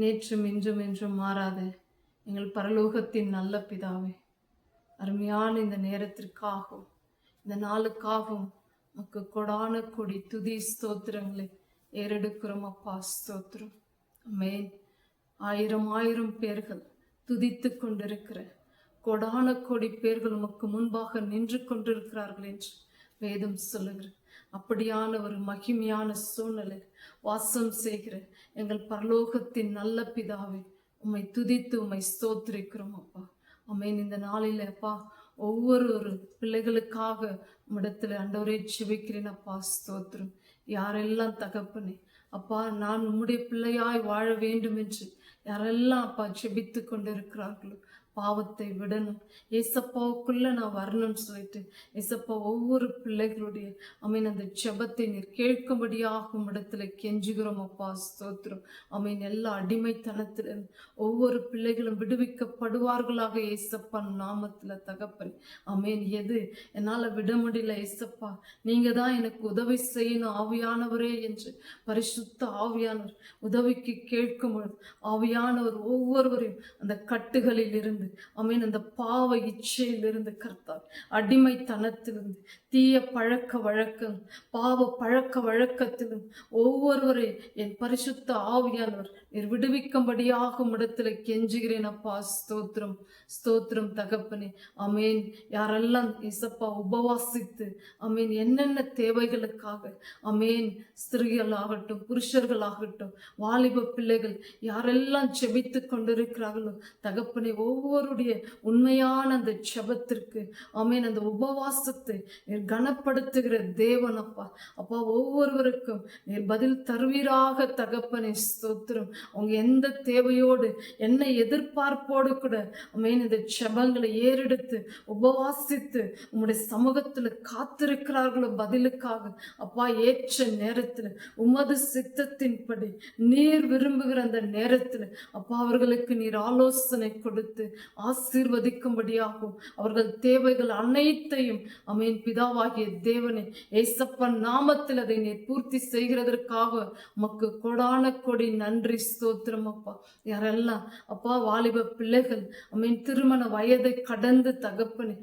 நேற்றும் இன்றும் என்றும் மாறாத எங்கள் பரலோகத்தின் நல்ல பிதாவே, அருமையான இந்த நேரத்திற்காகவும் இந்த நாளுக்காகவும் உமக்கு கொடான கொடி துதி ஸ்தோத்திரங்களை ஏறெடுக்கிறோம் அப்பா. ஸ்தோத்திரம். ஆமென். ஆயிரம் ஆயிரம் பேர்கள் துதித்து கொண்டிருக்கிற கொடான கொடி பேர்கள் உமக்கு முன்பாக நின்று கொண்டிருக்கிறார்கள் என்று வேதம் சொல்லுகிற அப்படியான ஒரு மகிமையான சூழ்நிலை வாசம் செய்கிற எங்கள் பரலோகத்தின் நல்ல பிதாவை உம்மை துதித்து உம்மை ஸ்தோத்திரிக்கிறோம் அப்பா. ஆமென். இந்த நாளில் அப்பா ஒவ்வொரு பிள்ளைகளுக்காக உம்மிடத்தில் ஆண்டவரே ஜெபிக்கிறேன் அப்பா. ஸ்தோத்திரம். யாரெல்லாம் தகப்பனே அப்பா நான் உம்முடைய பிள்ளையாய் வாழ வேண்டும் என்று யாரெல்லாம் அப்பா ஜெபித்து கொண்டிருக்கிறார்களோ, பாவத்தை விடணும், ஏசப்பாவுக்குள்ள நான் வரணும்னு சொல்லிட்டு ஏசப்பா ஒவ்வொரு பிள்ளைகளுடைய அந்த ஜெபத்தை நீர் கேட்கும்படியாகும் இடத்துல கெஞ்சுகிறோம் அப்பா. ஸ்தோத்திரம். எல்லா அடிமைத்தனத்திலிருந்து ஒவ்வொரு பிள்ளைகளும் விடுவிக்கப்படுவார்களாக ஏசப்பா நாமத்துல தகப்பன். எது என்னால விட முடியல ஏசப்பா, நீங்க தான் எனக்கு உதவி செய்யணும் ஆவியானவரே என்று பரிசுத்த ஆவியானவர் உதவிக்கு கேட்கும் பொழுது ஆவியானவர் ஒவ்வொருவரையும் அந்த கட்டுகளில் இருந்து அந்த பாவ இச்சையிலிருந்து கர்த்தார், அடிமைத்தனத்திலிருந்து, தீய பழக்க வழக்கம், பாவ பழக்க வழக்கத்திலும் ஒவ்வொருவரை என் பரிசுத்த ஆவியானவர் நீர் விடுவிக்கும்படியாகும் இடத்துல கெஞ்சுகிறேன் அப்பா. ஸ்தோத்திரம். ஸ்தோத்திரம் தகப்பனே. ஆமென். யாரெல்லாம் இசப்பா உபவாசித்து என்னென்ன தேவைகளுக்காக ஸ்திரீகளாகட்டும் புருஷர்களாகட்டும் வாலிப பிள்ளைகள் யாரெல்லாம் ஜெபித்து கொண்டிருக்கிறார்களோ தகப்பனே, ஒவ்வொருடைய உண்மையான அந்த ஜெபத்திற்கு அந்த உபவாசத்தை நீர் கனப்படுத்துகிற தேவன் அப்பா. அப்பா ஒவ்வொருவருக்கும் நீர் பதில் தருவீராக தகப்பனே. ஸ்தோத்திரம். அவங்க எந்த தேவையோடு என்ன எதிர்பார்ப்போடு கூட இந்த ஜெபங்களை ஏறெடுத்து உபவாசித்து உம்முடைய சமூகத்துல காத்திருக்கிறார்களோ பதிலுக்காக அப்பா, ஏற்ற நேரத்துல உமது சித்தத்தின்படி நீர் விரும்புகிற அந்த நேரத்துல அப்பா அவர்களுக்கு நீர் ஆலோசனை கொடுத்து ஆசீர்வதிக்கும்படியாகும் அவர்கள் தேவைகள் அனைத்தையும் பிதாவாகிய தேவனே ஏசப்பன் நாமத்தில் அதை நீர் பூர்த்தி செய்கிறதற்காக உமக்கு கொடான கொடி நன்றி. ஸ்தோத்திரம் அப்பா. யாரெல்லாம் அப்பா வாலிப பிள்ளைகள் திருமண வயதை கடந்து தகப்பனே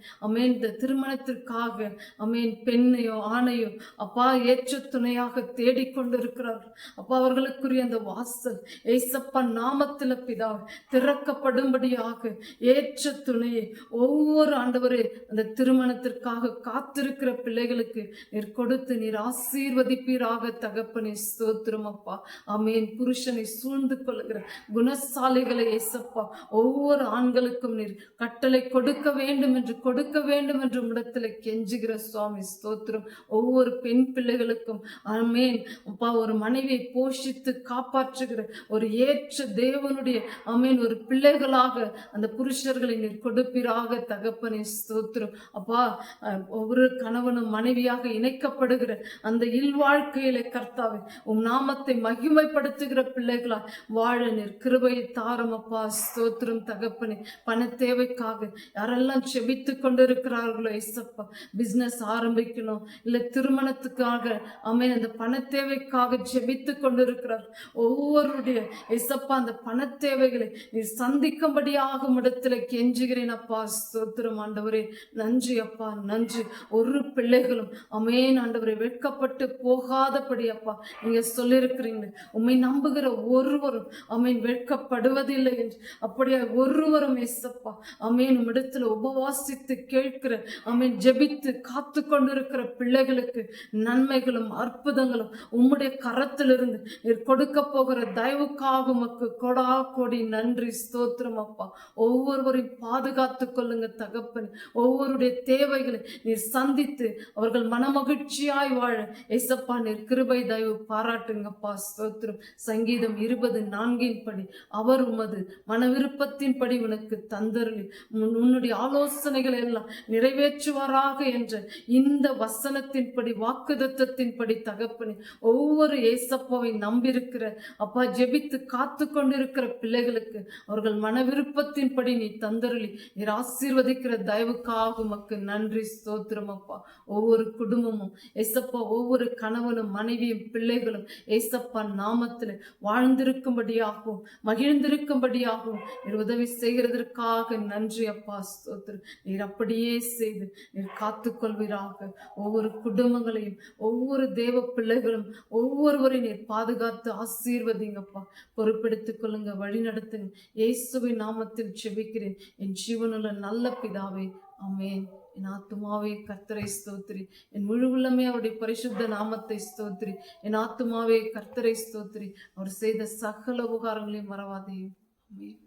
இந்த திருமணத்திற்காக பெண்ணையோ ஆணையோ அப்பா ஏற்ற துணையாக தேடிக்கொண்டிருக்கிறார்கள் அப்பா, அவர்களுக்குரிய அந்த வாசல் ஏசப்பா நாமத்தில் பிதா திறக்கப்படும்படியாக ஏற்ற துணையை ஒவ்வொரு ஆண்டவரே அந்த திருமணத்திற்காக காத்திருக்கிற பிள்ளைகளுக்கு நீர் கொடுத்து நீர் ஆசீர்வதிப்பீராக தகப்பனே. ஸ்தோத்திரம் அப்பா. புருஷனை சூழ்ந்து கொள்ளுகிற குணசாலிகளை ஏசப்பா ஒவ்வொரு ஆண்களுக்கும் நீர் கட்டளை கொடுக்க வேண்டும் என்று இடத்துல கெஞ்சுகிற சுவாமி. ஸ்தோத்திரம். ஒவ்வொரு பெண் பிள்ளைகளுக்கும் அப்பா ஒரு மனைவியை போஷித்து காப்பாற்றுகிற ஒரு ஏற்ற தேவனுடைய ஒரு பிள்ளைகளாக அந்த புருஷர்களை நீர் கொடுப்பீராக தகப்பனே. ஸ்தோத்திரம் அப்பா. ஒவ்வொரு கணவனும் மனைவியாக இணைக்கப்படுகிற அந்த இல்வாழ்க்கையில கர்த்தாவே நாமத்தை மகிமைப்படுத்துகிற பிள்ளைகளா வாழ நீர் கிருபையை தாரும் அப்பா. ஸ்தோத்திரம் தகப்பனே. பண தேவைக்காக யாரெல்லாம் செபித்து கொண்டிருக்கிறார்களோ ஏசப்பா, பிசினஸ் ஆரம்பிக்கணும் இல்ல திருமணத்துக்காக அந்த பண தேவைக்காக ஜெபித்து கொண்டிருக்கிறார் ஒவ்வொருடைய ஏசப்பா அந்த பண தேவைகளை நீ சந்திக்கும்படியாக இடத்துல கெஞ்சுகிறேன் அப்பா. ஸ்தோத்திரம் ஆண்டவரே. நன்றி அப்பா, நன்றி. ஒரு பிள்ளைகளும் ஆண்டவரை வெட்கப்பட்டு போகாதபடி அப்பா நீங்க சொல்லியிருக்கிறீங்க, உம்மை நம்புகிற ஒருவரும் வெட்கப்படுவதில்லை என்று. அப்படியே ஒருவரும் ஏசப்பா இடத்துல உபவாசித்து கேட்கிற ஜெபித்து காத்து கொண்டிருக்கிற பிள்ளைகளுக்கு நன்மைகளும் அற்புதங்களும் உம்முடைய கரத்திலிருந்து நீர் கொடுக்க போகிற தயவுக்காக உமக்கு கொடா கொடி நன்றி. ஸ்தோத்திரம் அப்பா. ஒவ்வொருவரையும் பாதுகாத்து கொள்ளுங்க தகப்பன். ஒவ்வொருடைய தேவைகளை நீர் சந்தித்து அவர்கள் மனமகிழ்ச்சியாய் வாழ ஏசப்பா நீர் கிருபை தயவு பாராட்டுங்கப்பா. ஸ்தோத்திரம். சங்கீதம் 20:4 படி அவர் உமது மன விருப்பத்தின்படி உனக்கு தந்தருளி உன்னுடைய ஆலோசனைகள் எல்லாம் நிறைவேற்றுவாராக என்ற இந்த வசனத்தின்படி வாக்குதத்தத்தின்படி தகப்பனே ஒவ்வொரு ஏசப்பாவை நம்பியிருக்கிற அப்பா ஜெபித்து காத்து கொண்டிருக்கிற பிள்ளைகளுக்கு அவர்கள் மன விருப்பத்தின்படி நீ தந்தருளி நீர் ஆசீர்வதிக்கிற தயவுக்காக உமக்கு நன்றி. ஸ்தோத்திரம் அப்பா. ஏசப்பா. ஒவ்வொரு குடும்பமும் ஏசப்பா, ஒவ்வொரு கணவனும் மனைவியும் பிள்ளைகளும் ஏசப்பா நாமத்தில் வாழ்ந்திருக்கும்படியாகவும் மகிழ்ந்திருக்கும்படியாகவும் நீர் உதவி செய்கிறதற்காக நன்றி அப்பா. ஸ்தோத்திரம். நீர் அப்படியே செய்து நீர் காத்துக்கொள்வீராக. ஒவ்வொரு குடும்பங்களையும் ஒவ்வொரு தேவ பிள்ளைகளும் ஒவ்வொருவரையும் நீர் பாதுகாத்து ஆசீர்வதிங்கப்பா. பொறுப்பெடுத்துக் கொள்ளுங்க, வழி நடத்துங்க. இயேசுவின் நாமத்தில் செபிக்கிறேன் என் ஜீவனுள்ள நல்ல பிதாவே, ஆமென். என் ஆத்துமாவே கர்த்தரை ஸ்தோத்திரி, என் முழு உள்ளமே அவருடைய பரிசுத்த நாமத்தை ஸ்தோத்திரி. என் ஆத்துமாவே கர்த்தரை ஸ்தோத்திரி, அவர் செய்த சகல உபகாரங்களையும் மறவாதே. ஆமென்.